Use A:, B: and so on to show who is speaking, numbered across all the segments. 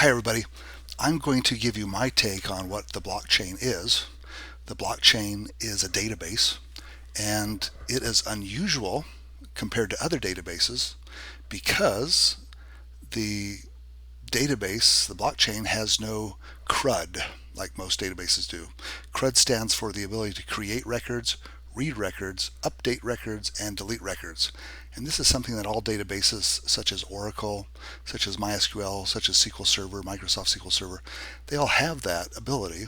A: Hi, everybody. I'm going to give you my take on what the blockchain is. The blockchain is a database, and it is unusual compared to other databases because the the blockchain, has no CRUD like most databases do. CRUD stands for the ability to create records, read records, update records, and delete records. And this is something that all databases, such as Oracle, such as MySQL, such as SQL Server, Microsoft SQL Server, they all have that ability,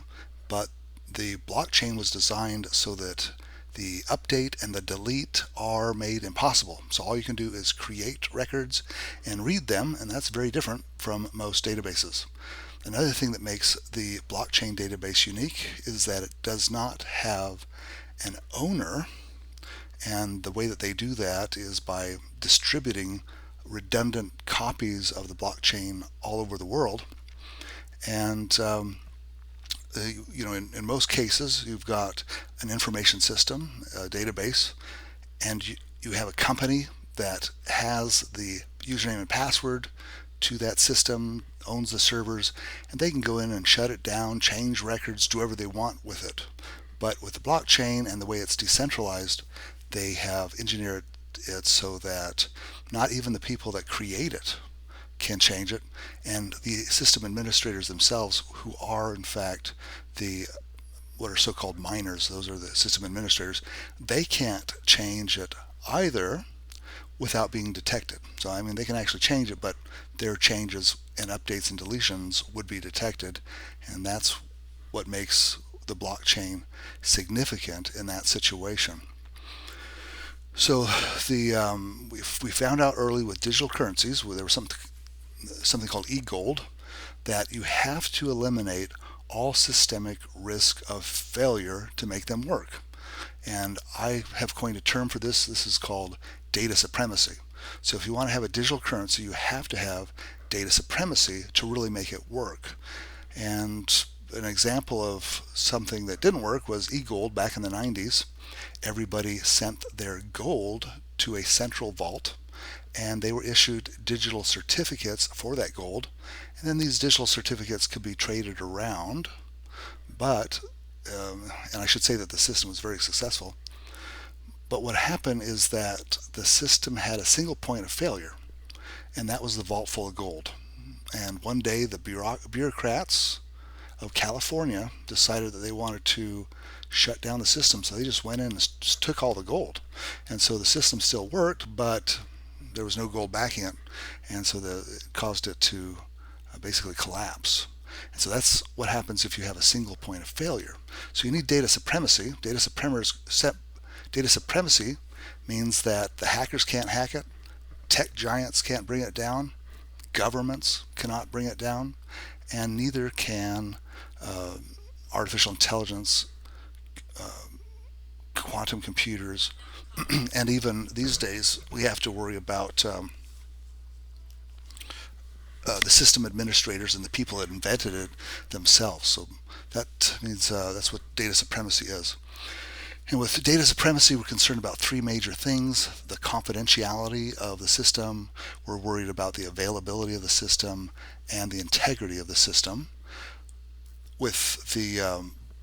A: but the blockchain was designed so that the update and the delete are made impossible. So all you can do is create records and read them, and that's very different from most databases. Another thing that makes the blockchain database unique is that it does not have an owner, and the way that they do that is by distributing redundant copies of the blockchain all over the world. And in most cases, you've got an information system, a database, and you have a company that has the username and password to that system, owns the servers, and they can go in and shut it down, change records, do whatever they want with it. But with the blockchain and the way it's decentralized, they have engineered it so that not even the people that create it can change it, and the system administrators themselves, who are in fact the what are so-called miners, those are the system administrators, they can't change it either without being detected. So I mean, they can actually change it, but their changes and updates and deletions would be detected, and that's what makes the blockchain significant in that situation. So we found out early with digital currencies, where there was something called e-gold, that you have to eliminate all systemic risk of failure to make them work. And I have coined a term for this. This is called data supremacy. So if you want to have a digital currency, you have to have data supremacy to really make it work. And an example of something that didn't work was e-gold back in the 90s. Everybody sent their gold to a central vault, and they were issued digital certificates for that gold, and then these digital certificates could be traded around. But and I should say that the system was very successful, but what happened is that the system had a single point of failure, and that was the vault full of gold. And one day the bureaucrats of California decided that they wanted to shut down the system, so they just went in and just took all the gold. And so the system still worked, but there was no gold backing it, and so it caused it to basically collapse. And so that's what happens if you have a single point of failure. So you need data supremacy. Data supremacy means that the hackers can't hack it, tech giants can't bring it down, governments cannot bring it down, and neither can artificial intelligence, quantum computers, and even these days we have to worry about the system administrators and the people that invented it themselves. So that means that's what data supremacy is. And with data supremacy, we're concerned about three major things: the confidentiality of the system, we're worried about the availability of the system, and the integrity of the system. With the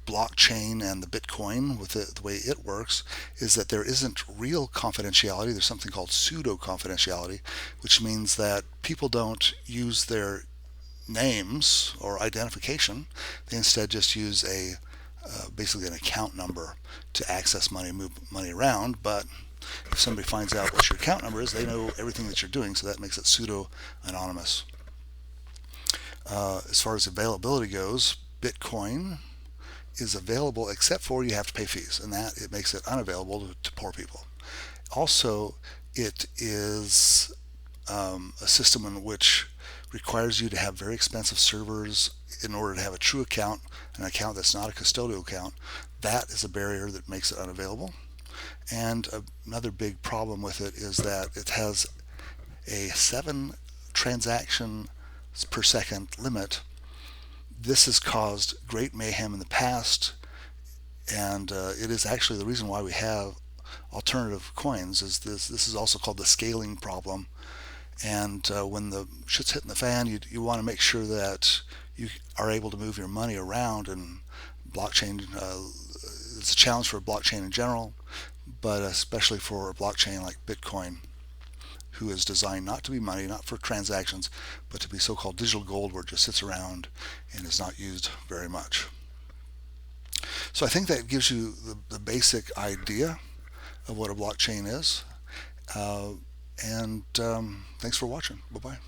A: blockchain and the Bitcoin, with the way it works, is that there isn't real confidentiality. There's something called pseudo confidentiality, which means that people don't use their names or identification. They instead just use basically an account number to access money, move money around. But if somebody finds out what your account number is, they know everything that you're doing, so that makes it pseudo anonymous. As far as availability goes, Bitcoin is available except for you have to pay fees, and that it makes it unavailable to poor people. Also, it is a system in which requires you to have very expensive servers in order to have a true account, an account that's not a custodial account. That is a barrier that makes it unavailable. And another big problem with it is that it has a 7 transaction per second limit. This has caused great mayhem in the past, and it is actually the reason why we have alternative coins. Is this is also called the scaling problem, And when the shit's hitting the fan, you want to make sure that you are able to move your money around. And blockchain, it's a challenge for blockchain in general, but especially for a blockchain like Bitcoin, who is designed not to be money, not for transactions, but to be so-called digital gold, where it just sits around and is not used very much. So I think that gives you the basic idea of what a blockchain is. And thanks for watching. Bye-bye.